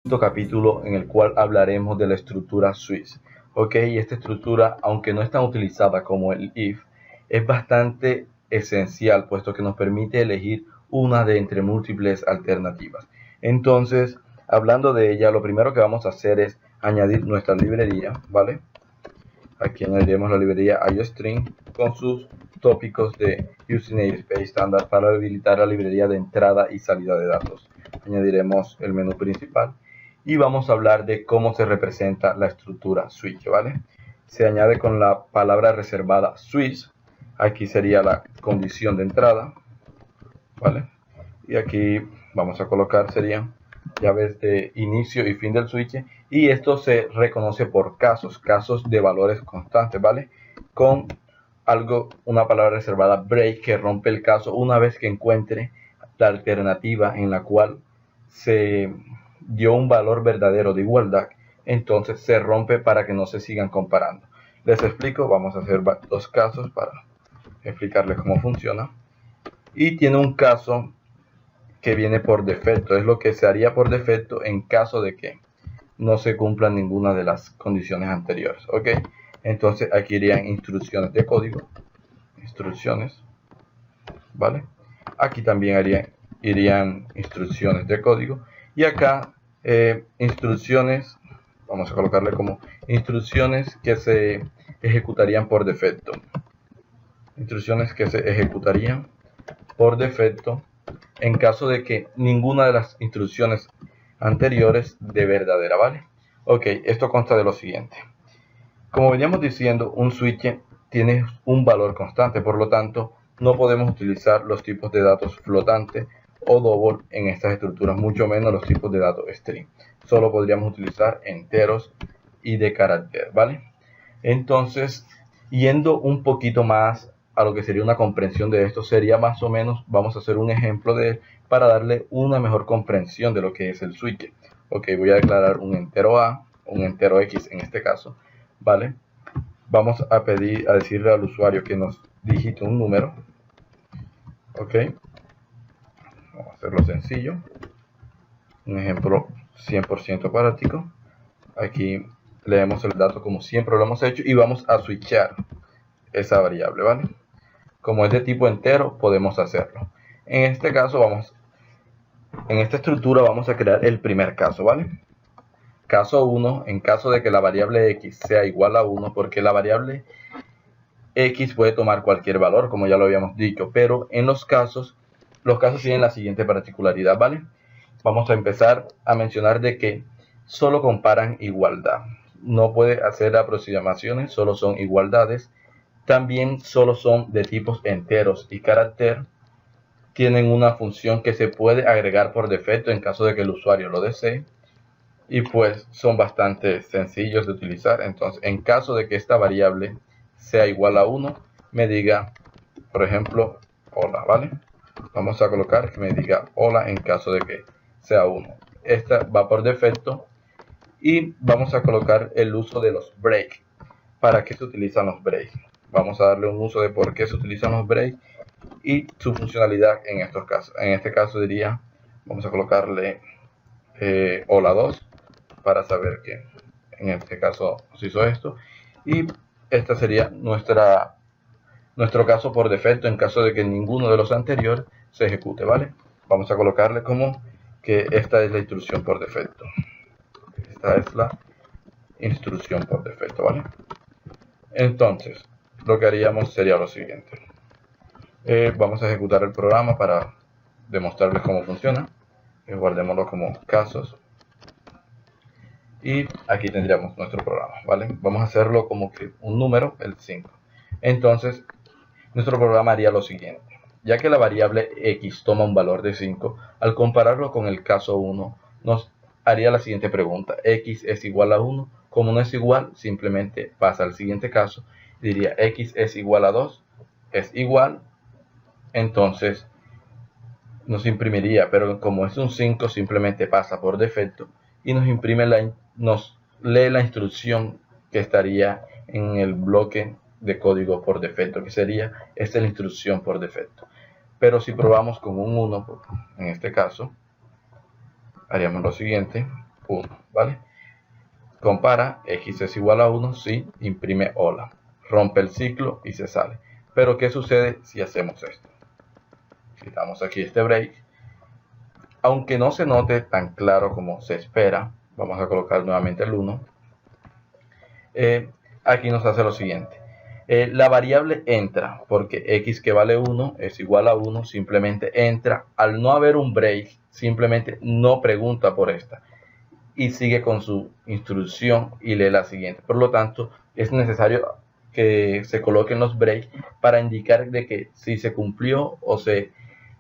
Capítulo en el cual hablaremos de la estructura switch. Ok, y esta estructura, aunque no es tan utilizada como el if, es bastante esencial, puesto que nos permite elegir una de entre múltiples alternativas. Entonces, hablando de ella, lo primero que vamos a hacer es añadir nuestra librería, ¿vale? Aquí añadiremos la librería IOString con sus tópicos de Using Namespace Standard para habilitar la librería de entrada y salida de datos. Añadiremos el menú principal y vamos a hablar de cómo se representa la estructura switch, ¿vale? Se añade con la palabra reservada switch. Aquí sería la condición de entrada, ¿vale? Y aquí vamos a colocar serían llaves de inicio y fin del switch, y esto se reconoce por casos de valores constantes, ¿vale? Con una palabra reservada break, que rompe el caso una vez que encuentre la alternativa en la cual se dio un valor verdadero de igualdad. Entonces se rompe para que no se sigan comparando. Les explico, vamos a hacer dos casos para explicarles cómo funciona. Y tiene un caso que viene por defecto, es lo que se haría por defecto en caso de que no se cumplan ninguna de las condiciones anteriores. Ok, entonces aquí irían instrucciones de código, instrucciones, vale. Aquí también irían instrucciones de código, y acá instrucciones, vamos a colocarle como instrucciones que se ejecutarían por defecto, instrucciones que se ejecutarían por defecto en caso de que ninguna de las instrucciones anteriores de verdadera, ¿vale? Ok, esto consta de lo siguiente. Como veníamos diciendo, un switch tiene un valor constante, por lo tanto, no podemos utilizar los tipos de datos flotante o double en estas estructuras, mucho menos los tipos de datos string. Solo podríamos utilizar enteros y de carácter, ¿vale? Entonces, yendo un poquito más a lo que sería una comprensión de esto, sería más o menos, vamos a hacer un ejemplo de para darle una mejor comprensión de lo que es el switch. Ok, voy a declarar un entero A, un entero X en este caso, ¿vale? Vamos a decirle al usuario que nos digite un número. Ok, vamos a hacerlo sencillo, un ejemplo 100% práctico. Aquí leemos el dato como siempre lo hemos hecho y vamos a switchar esa variable, ¿vale? Como es de tipo entero, podemos hacerlo. En este caso en esta estructura vamos a crear el primer caso, ¿vale? Caso 1, en caso de que la variable x sea igual a 1, porque la variable x puede tomar cualquier valor, como ya lo habíamos dicho, pero en los casos tienen la siguiente particularidad, ¿vale? Vamos a empezar a mencionar de que solo comparan igualdad. No puede hacer aproximaciones, solo son igualdades. También solo son de tipos enteros y carácter. Tienen una función que se puede agregar por defecto en caso de que el usuario lo desee. Y pues son bastante sencillos de utilizar. Entonces, en caso de que esta variable sea igual a 1, me diga, por ejemplo, hola, ¿vale? Vamos a colocar que me diga hola en caso de que sea 1. Esta va por defecto. Y vamos a colocar el uso de los break. ¿Para qué se utilizan los break? Vamos a darle un uso de por qué se utilizan los break y su funcionalidad en estos casos. En este caso diría, vamos a colocarle hola 2 para saber que en este caso se hizo esto. Y esta sería nuestro caso por defecto en caso de que ninguno de los anteriores se ejecute, ¿vale? Vamos a colocarle como que esta es la instrucción por defecto. Esta es la instrucción por defecto, ¿vale? Entonces, lo que haríamos sería lo siguiente. Vamos a ejecutar el programa para demostrarles cómo funciona. Guardémoslo como casos. Y aquí tendríamos nuestro programa, ¿vale? Vamos a hacerlo como que un número, el 5. Entonces, nuestro programa haría lo siguiente. Ya que la variable x toma un valor de 5, al compararlo con el caso 1, nos haría la siguiente pregunta. X es igual a 1. Como no es igual, simplemente pasa al siguiente caso. Diría x es igual a 2. Es igual. Entonces, nos imprimiría, pero como es un 5, simplemente pasa por defecto y nos nos lee la instrucción que estaría en el bloque de código por defecto, que sería, esta es la instrucción por defecto. Pero si probamos con un 1, en este caso, haríamos lo siguiente, 1, ¿vale? Compara, x es igual a 1, sí, imprime hola. Rompe el ciclo y se sale. Pero ¿qué sucede si hacemos esto? Quitamos aquí este break. Aunque no se note tan claro como se espera, vamos a colocar nuevamente el 1. Aquí nos hace lo siguiente. La variable entra, porque x que vale 1 es igual a 1, simplemente entra. Al no haber un break, simplemente no pregunta por esta y sigue con su instrucción y lee la siguiente. Por lo tanto, es necesario que se coloquen los breaks para indicar de que si se cumplió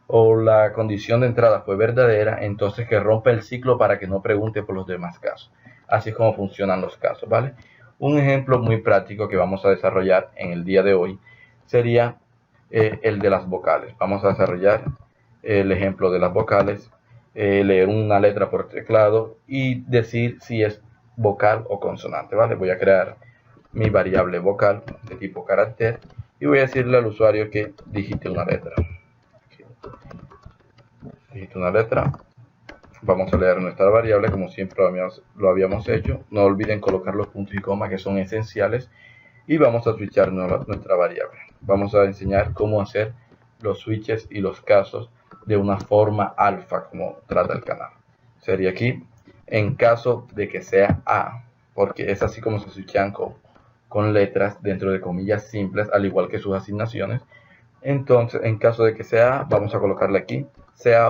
o la condición de entrada fue verdadera, entonces que rompa el ciclo para que no pregunte por los demás casos. Así es como funcionan los casos, ¿vale? Un ejemplo muy práctico que vamos a desarrollar en el día de hoy sería el de las vocales. Vamos a desarrollar el ejemplo de las vocales, leer una letra por teclado y decir si es vocal o consonante, ¿vale? Voy a crear mi variable vocal de tipo carácter y voy a decirle al usuario que digite una letra. Digite una letra. Vamos a leer nuestra variable como siempre lo habíamos hecho. No olviden colocar los puntos y comas que son esenciales. Y vamos a switchar nuestra variable. Vamos a enseñar cómo hacer los switches y los casos de una forma alfa como trata el canal. Sería aquí, en caso de que sea A, porque es así como se switchan con letras dentro de comillas simples, al igual que sus asignaciones. Entonces, en caso de que sea A, vamos a colocarle aquí, sea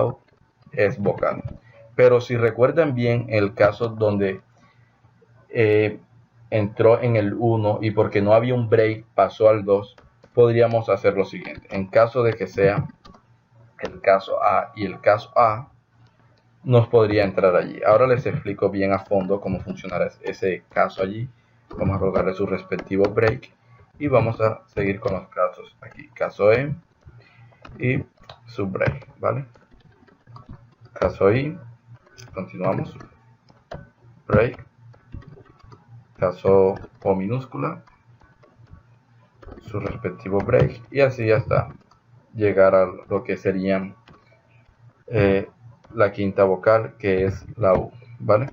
es vocal. Pero si recuerdan bien el caso donde entró en el 1 y porque no había un break pasó al 2, podríamos hacer lo siguiente. En caso de que sea el caso A y el caso A, nos podría entrar allí. Ahora les explico bien a fondo cómo funcionará ese caso allí. Vamos a colocarle su respectivo break y vamos a seguir con los casos aquí. Caso E y su break, ¿vale? Caso I, continuamos, break, caso O minúscula, su respectivo break y así hasta llegar a lo que serían la quinta vocal, que es la U, ¿vale?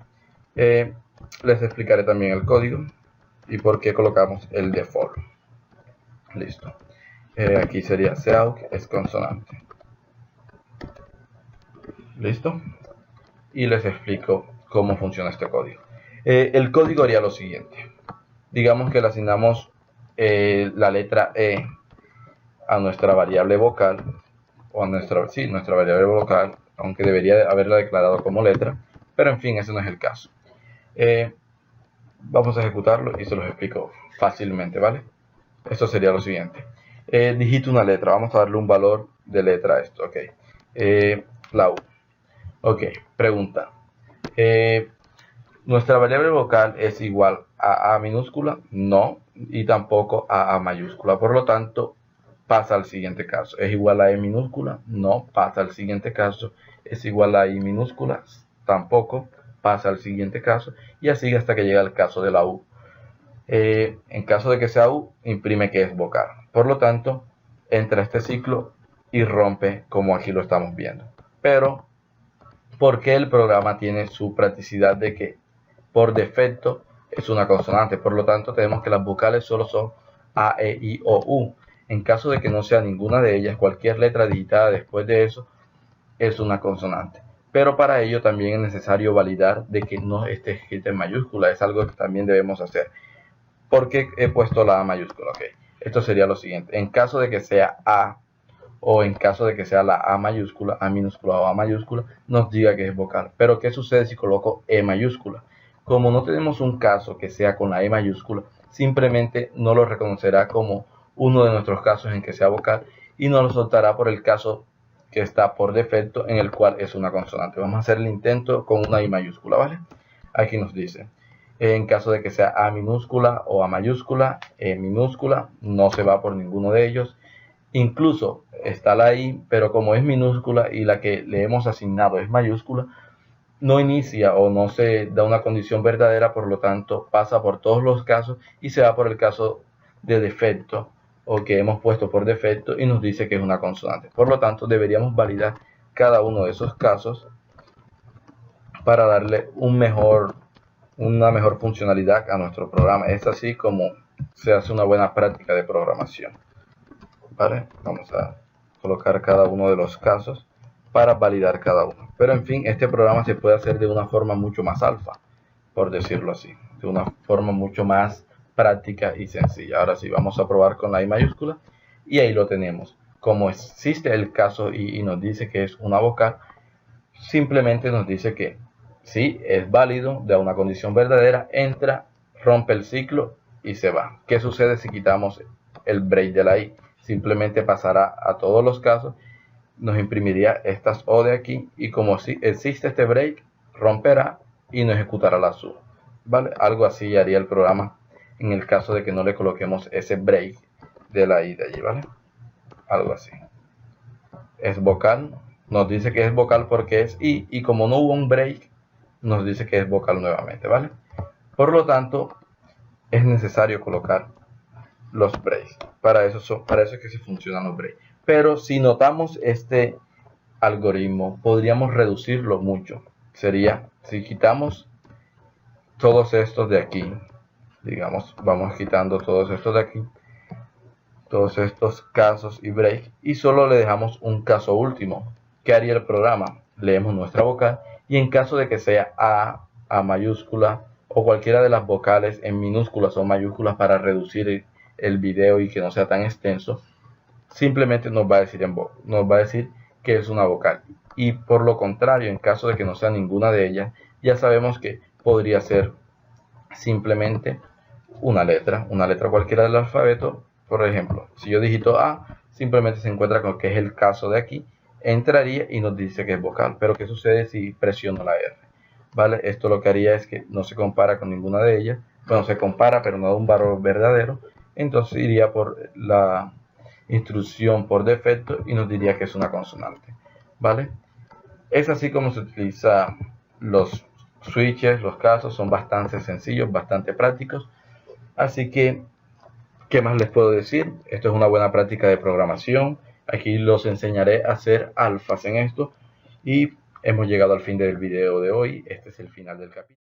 Les explicaré también el código y por qué colocamos el default. Listo. Aquí sería SEAUC, es consonante. Listo. Y les explico cómo funciona este código. El código haría lo siguiente. Digamos que le asignamos la letra E a nuestra variable vocal, o a nuestra variable vocal, aunque debería haberla declarado como letra, pero en fin, ese no es el caso. Vamos a ejecutarlo y se los explico fácilmente, ¿vale? Esto sería lo siguiente. Digito una letra, vamos a darle un valor de letra a esto, ok. La U. Ok, pregunta. ¿Nuestra variable vocal es igual a minúscula? No, y tampoco a mayúscula. Por lo tanto, pasa al siguiente caso. ¿Es igual a E minúscula? No, pasa al siguiente caso. ¿Es igual a I minúscula? Tampoco, pasa al siguiente caso. Y así hasta que llega el caso de la U. En caso de que sea U, imprime que es vocal. Por lo tanto, entra este ciclo y rompe como aquí lo estamos viendo. Pero porque el programa tiene su practicidad de que por defecto es una consonante, por lo tanto tenemos que las vocales solo son A, E, I, O, U. En caso de que no sea ninguna de ellas, cualquier letra digitada después de eso es una consonante. Pero para ello también es necesario validar de que no esté escrita en mayúscula, es algo que también debemos hacer. ¿Por qué he puesto la A mayúscula? Okay. Esto sería lo siguiente, en caso de que sea A, o en caso de que sea la A mayúscula, A minúscula o A mayúscula, nos diga que es vocal. Pero ¿qué sucede si coloco E mayúscula? Como no tenemos un caso que sea con la E mayúscula, simplemente no lo reconocerá como uno de nuestros casos en que sea vocal y nos lo soltará por el caso que está por defecto en el cual es una consonante. Vamos a hacer el intento con una I mayúscula, ¿vale? Aquí nos dice, en caso de que sea A minúscula o A mayúscula, E minúscula, no se va por ninguno de ellos. Incluso está la I, pero como es minúscula y la que le hemos asignado es mayúscula, no inicia o no se da una condición verdadera, por lo tanto pasa por todos los casos y se va por el caso de defecto o que hemos puesto por defecto y nos dice que es una consonante. Por lo tanto deberíamos validar cada uno de esos casos para darle una mejor funcionalidad a nuestro programa. Es así como se hace una buena práctica de programación. ¿Vale? Vamos a colocar cada uno de los casos para validar cada uno. Pero en fin, este programa se puede hacer de una forma mucho más alfa, por decirlo así, de una forma mucho más práctica y sencilla. Ahora sí, vamos a probar con la I mayúscula y ahí lo tenemos. Como existe el caso y nos dice que es una vocal, simplemente nos dice que sí, es válido, da una condición verdadera, entra, rompe el ciclo y se va. ¿Qué sucede si quitamos el break de la I? Simplemente pasará a todos los casos, nos imprimiría estas O de aquí y como si existe este break, romperá y no ejecutará la sub. ¿Vale? Algo así haría el programa en el caso de que no le coloquemos ese break de la I de allí, ¿vale? Algo así. Es vocal, nos dice que es vocal porque es I y como no hubo un break, nos dice que es vocal nuevamente, ¿vale? Por lo tanto, es necesario colocar los breaks. Para eso es que se funcionan los breaks. Pero si notamos este algoritmo, podríamos reducirlo mucho. Sería, si quitamos todos estos de aquí, digamos, vamos quitando todos estos de aquí, todos estos casos y break, y solo le dejamos un caso último. ¿Qué haría el programa? Leemos nuestra vocal y en caso de que sea A mayúscula o cualquiera de las vocales en minúsculas o mayúsculas para reducir el video y que no sea tan extenso, simplemente nos va a decir que es una vocal. Y por lo contrario, en caso de que no sea ninguna de ellas, ya sabemos que podría ser simplemente una letra cualquiera del alfabeto. Por ejemplo, si yo digito A, simplemente se encuentra con que es el caso de aquí, entraría y nos dice que es vocal. Pero ¿qué sucede si presiono la R? ¿Vale? Esto lo que haría es que no se compara con ninguna de ellas. Bueno, se compara, pero no da un valor verdadero. Entonces iría por la instrucción por defecto y nos diría que es una consonante. ¿Vale? Es así como se utiliza los switches, los casos son bastante sencillos, bastante prácticos. Así que, ¿qué más les puedo decir? Esto es una buena práctica de programación. Aquí los enseñaré a hacer alfas en esto. Y hemos llegado al fin del video de hoy. Este es el final del capítulo.